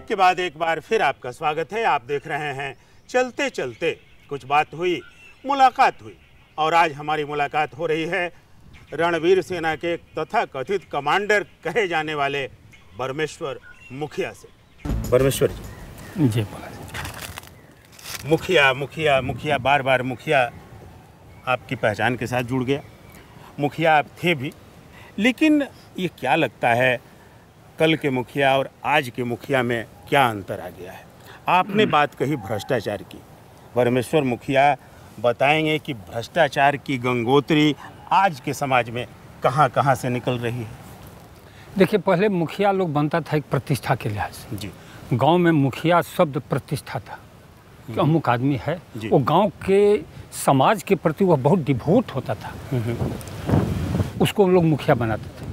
Break के बाद एक बार फिर आपका स्वागत है। आप देख रहे हैं चलते चलते कुछ बात हुई, मुलाकात हुई, और आज हमारी मुलाकात हो रही है रणवीर सेना के तथा कथित कमांडर कहे जाने वाले परमेश्वर मुखिया से। परमेश्वर जी बोला। मुखिया मुखिया मुखिया, बार बार मुखिया आपकी पहचान के साथ जुड़ गया। मुखिया आप थे भी, लेकिन ये क्या लगता है कल के मुखिया और आज के मुखिया में क्या अंतर आ गया है? आपने बात कही भ्रष्टाचार की, परमेश्वर मुखिया बताएंगे कि भ्रष्टाचार की गंगोत्री आज के समाज में कहां कहां से निकल रही है। देखिए, पहले मुखिया लोग बनता था एक प्रतिष्ठा के लिहाज से जी। गांव में मुखिया शब्द प्रतिष्ठा था कि अमुक आदमी है, वो गांव के समाज के प्रति वह बहुत डिवोट होता था, उसको लोग मुखिया बनाते थे।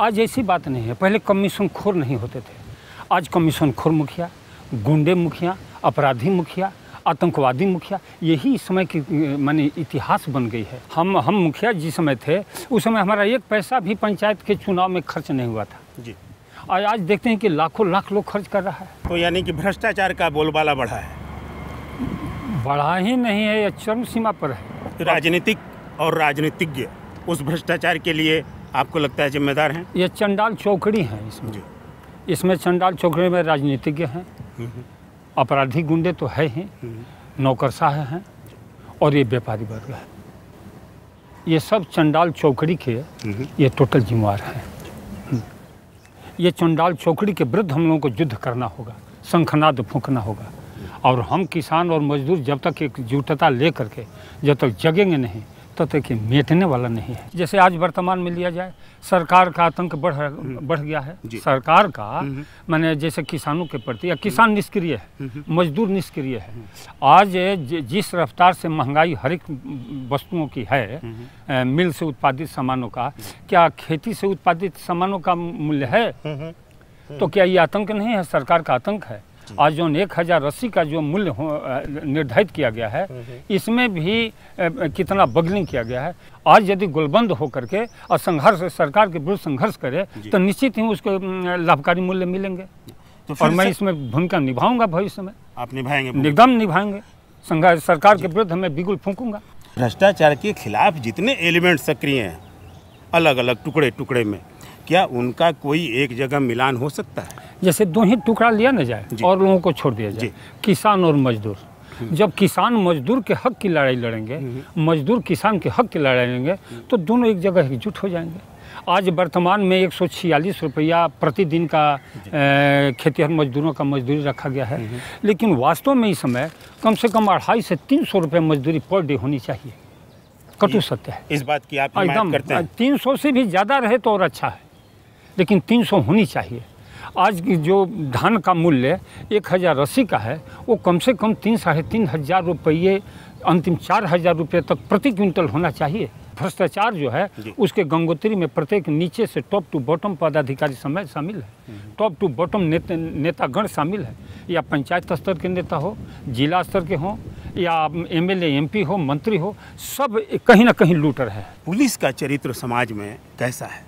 आज ऐसी बात नहीं है। पहले कमीशन खोर नहीं होते थे, आज कमीशन खोर मुखिया, गुंडे मुखिया, अपराधी मुखिया, आतंकवादी मुखिया, यही इस समय की माने इतिहास बन गई है। हम मुखिया जिस समय थे उस समय हमारा एक पैसा भी पंचायत के चुनाव में खर्च नहीं हुआ था जी। आज देखते हैं कि लाखों लाख लोग खर्च कर रहा है। तो यानी कि भ्रष्टाचार का बोलबाला बढ़ा है? बढ़ा ही नहीं है, यह चरम सीमा पर है। राजनीतिक और राजनीतिज्ञ उस भ्रष्टाचार के लिए आपको लगता है जिम्मेदार हैं? ये चंडाल चौकड़ी हैं इसमें। इसमें चंडाल चौकड़ी में राजनीतिज्ञ हैं, अपराधी गुंडे तो है ही, नौकरशाह हैं, और ये व्यापारी वर्ग है। ये सब चंडाल चौकड़ी के ये टोटल जिम्मेवार हैं। ये चंडाल चौकड़ी के विरुद्ध हम लोगों को युद्ध करना होगा, शंखनाद फूंकना होगा, और हम किसान और मजदूर जब तक एकजुटता ले करके जब तक जगेंगे नहीं तब तक ये मिटने वाला नहीं है। जैसे आज वर्तमान में लिया जाए, सरकार का आतंक बढ़ गया है। सरकार का माने जैसे किसानों के प्रति, या किसान निष्क्रिय है, मजदूर निष्क्रिय है। आज जिस रफ्तार से महंगाई हर एक वस्तुओं की है, मिल से उत्पादित सामानों का, क्या खेती से उत्पादित सामानों का मूल्य है? तो क्या ये आतंक नहीं है? सरकार का आतंक है। आज जो 1080 का जो मूल्य निर्धारित किया गया है, इसमें भी कितना बगलिंग किया गया है। आज यदि गोलबंद होकर के और संघर्ष, सरकार के विरुद्ध संघर्ष करे तो निश्चित ही उसको लाभकारी मूल्य मिलेंगे। तो और मैं इसमें भूमिका निभाऊंगा भविष्य में। आप निभाएंगे? एकदम निभाएंगे। सरकार के विरुद्ध मैं बिगुल फूंकूंगा। भ्रष्टाचार के खिलाफ जितने एलिमेंट सक्रिय हैं अलग अलग टुकड़े टुकड़े में, क्या उनका कोई एक जगह मिलान हो सकता है? जैसे दो ही टुकड़ा लिया न जाए और लोगों को छोड़ दिया जाए, किसान और मजदूर। जब किसान मजदूर के हक की लड़ाई लड़ेंगे, मजदूर किसान के हक की लड़ाई लड़ेंगे, तो दोनों एक जगह एकजुट हो जाएंगे। आज वर्तमान में 146 रुपया प्रतिदिन का खेतिहर मजदूरों का मजदूरी रखा गया है, लेकिन वास्तव में इस समय कम से कम 250 से 300 रुपये मजदूरी पर डे होनी चाहिए। कटु सत्य है इस बात की। आप हिमायत करते हैं? 300 से भी ज़्यादा रहे तो और अच्छा है, लेकिन 300 होनी चाहिए। आज की जो धान का मूल्य 1080 का है, वो कम से कम 3-3.5 हजार रुपये, अंतिम 4000 रुपये तक प्रति क्विंटल होना चाहिए। भ्रष्टाचार जो है उसके गंगोत्री में प्रत्येक नीचे से टॉप टू बॉटम पदाधिकारी शामिल है, टॉप टू बॉटम नेतागण शामिल है। या पंचायत स्तर के नेता हो, जिला स्तर के हों, या MLA MP हो, मंत्री हो, सब कहीं ना कहीं लूटर है। पुलिस का चरित्र समाज में कैसा है?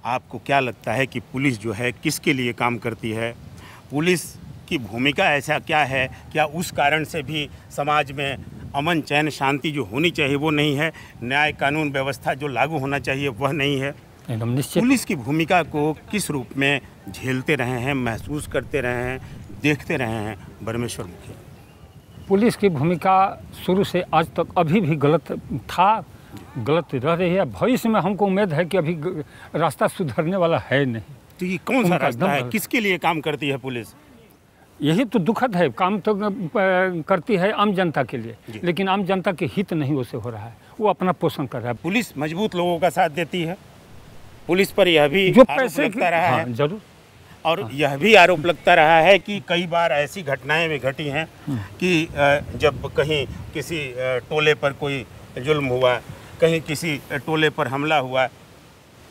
आपको क्या लगता है कि पुलिस जो है किसके लिए काम करती है? पुलिस की भूमिका ऐसा क्या है? क्या उस कारण से भी समाज में अमन चैन शांति जो होनी चाहिए वो नहीं है? न्याय कानून व्यवस्था जो लागू होना चाहिए वह नहीं है? एकदम निश्चित। पुलिस की भूमिका को किस रूप में झेलते रहे हैं, महसूस करते रहे हैं, देखते रहे हैं परमेश्वर मुखिया? पुलिस की भूमिका शुरू से आज तक अभी भी गलत था, गलत रह रही है। भविष्य में हमको उम्मीद है कि अभी रास्ता सुधरने वाला है नहीं। तो ये कौन सा रास्ता है? किसके लिए काम करती है पुलिस? यही तो दुखद है। काम तो करती है आम जनता के लिए, लेकिन आम जनता के हित नहीं उसे हो रहा है, वो अपना पोषण कर रहा है। पुलिस मजबूत लोगों का साथ देती है। पुलिस पर यह भी जो पैसे लगता रहा है जरूर, और यह भी आरोप लगता रहा है कि कई बार ऐसी घटनाएं भी घटी हैं कि जब कहीं किसी टोले पर कोई जुल्म हुआ, कहीं किसी टोले पर हमला हुआ,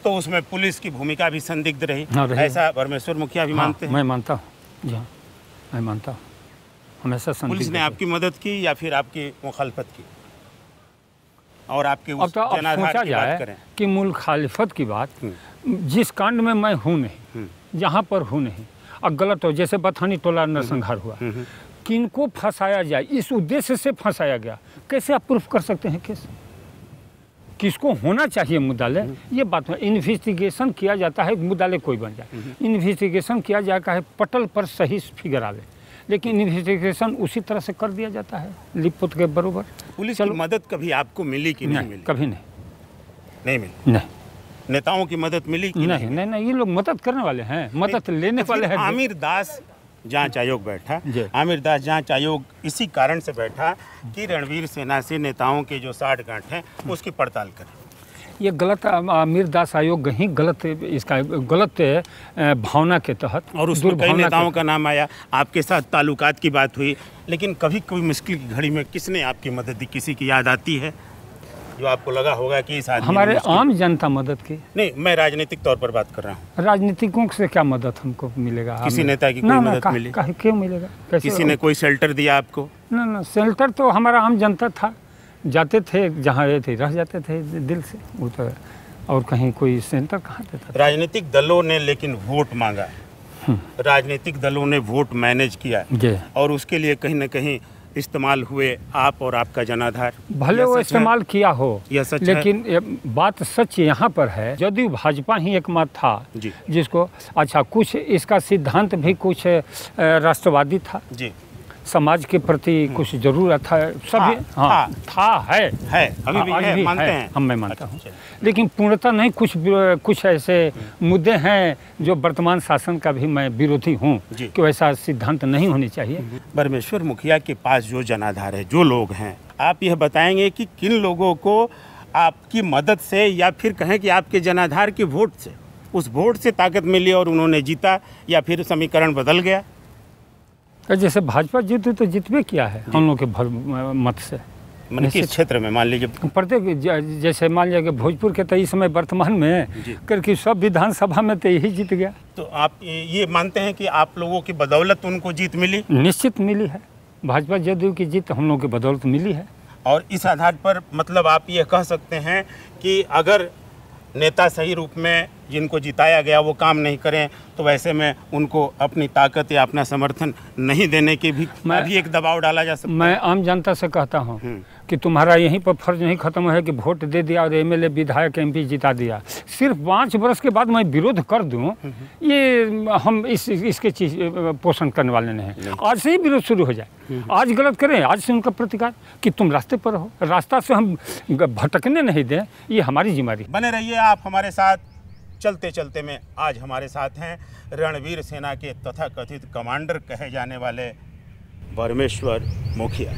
तो उसमें पुलिस की भूमिका भी संदिग्ध रही। ऐसा परमेश्वर मुखिया भी मानते हैं? मैं मानता हूँ जी, हाँ मैं मानता हूँ। हमेशा पुलिस ने आपकी मदद की या फिर आपकी मुखालफत की? और आपके अब तो अब सोचा जाए कि मुखालिफत की बात, जिस कांड में मैं हूँ नहीं, जहाँ पर हूँ नहीं, और गलत हो, जैसे बथानी टोला नरसंहार हुआ, किनको फंसाया जाए इस उद्देश्य से फंसाया गया, कैसे आप प्रूफ कर सकते हैं केस? किसको होना चाहिए मुद्दालय, ये बात है। इन्वेस्टिगेशन किया जाता है, मुद्दालय कोई बन जाए, इन्वेस्टिगेशन किया जाता है, पटल पर सही फिगर आवे, लेकिन इन्वेस्टिगेशन उसी तरह से कर दिया जाता है लिपपुत के बरोबर। पुलिस की मदद कभी आपको मिली कि नहीं मिली? कभी नहीं, नहीं मिली। नहीं। नेताओं की मदद मिली कि नहीं? नहीं नहीं, ये लोग मदद करने वाले हैं, मदद लेने वाले हैं। आमिर दास जांच आयोग बैठा, आमिर दास जांच आयोग इसी कारण से बैठा कि रणवीर सेना से नेताओं के जो साठगांठ हैं उसकी पड़ताल करें। ये गलत, आमिर दास आयोग ही गलत, इसका गलत भावना के तहत, और उसमें कई नेताओं का नाम आया, आपके साथ ताल्लुकात की बात हुई, लेकिन कभी कोई मुश्किल की घड़ी में किसने आपकी मदद दी? किसी की याद आती है जो आपको लगा होगा कि इस आदमी हमारे आम जनता मदद की? नहीं, मैं राजनीतिक तौर पर बात कर रहा हूँ। राजनीतिकों से क्या मदद हमको मिलेगा? किसी नेता की कोई मदद मिली? क्यों मिलेगा? किसी ने कोई शेल्टर दिया आपको? ना, शेल्टर तो हमारा आम जनता था, जाते थे जहाँ ये थे, रह जाते थे दिल से, वो तो, और कहीं कोई सेंटर कहाँ देता था? राजनीतिक दलों ने लेकिन वोट मांगा, राजनीतिक दलों ने वोट मैनेज किया, और उसके लिए कहीं ना कहीं इस्तेमाल हुए आप और आपका जनाधार। भले वो इस्तेमाल किया हो, यह सच लेकिन बात सच यहाँ पर है, यदि भाजपा ही एकमात्र था जिसको, अच्छा कुछ इसका सिद्धांत भी कुछ राष्ट्रवादी था जी, समाज के प्रति कुछ जरूरत था, सभी है अभी भी है, मानते हैं हम, मैं मानता हूँ, लेकिन पूर्णतः नहीं। कुछ ऐसे मुद्दे हैं जो वर्तमान शासन का भी मैं विरोधी हूँ कि वैसा सिद्धांत नहीं होनी चाहिए। परमेश्वर मुखिया के पास जो जनाधार है, जो लोग हैं, आप यह बताएंगे कि किन लोगों को आपकी मदद से या फिर कहें कि आपके जनाधार के वोट से, उस वोट से ताकत मिली और उन्होंने जीता, या फिर समीकरण बदल गया? जैसे भाजपा जीती तो जितबे किया है हम लोग के मत से, मैंने किस क्षेत्र में, मान लीजिए प्रत्येक, जैसे मान लीजिए भोजपुर के तो इस समय वर्तमान में करके सब विधानसभा में तो यही जीत गया। तो आप ये मानते हैं कि आप लोगों की बदौलत उनको जीत मिली? निश्चित मिली है, भाजपा जदयू की जीत हम लोगों की बदौलत मिली है। और इस आधार पर मतलब आप ये कह सकते हैं कि अगर नेता सही रूप में जिनको जिताया गया वो काम नहीं करें, तो वैसे में उनको अपनी ताकत या अपना समर्थन नहीं देने के भी अभी एक दबाव डाला जा सकता है। मैं आम जनता से कहता हूँ कि तुम्हारा यहीं पर फर्ज नहीं खत्म है कि वोट दे दिया और एमएलए विधायक एमपी जिता दिया, सिर्फ 5 वर्ष के बाद मैं विरोध कर दूं, ये हम इसके चीज पोषण करने वाले नहीं हैं। आज से ही विरोध शुरू हो जाए, आज गलत करें, आज से उनका प्रतिकार कि तुम रास्ते पर हो, रास्ता से हम भटकने नहीं दें, ये हमारी जिम्मेदारी। बने रहिए आप हमारे साथ। चलते चलते में आज हमारे साथ हैं रणवीर सेना के तथाकथित कमांडर कहे जाने वाले परमेश्वर मुखिया।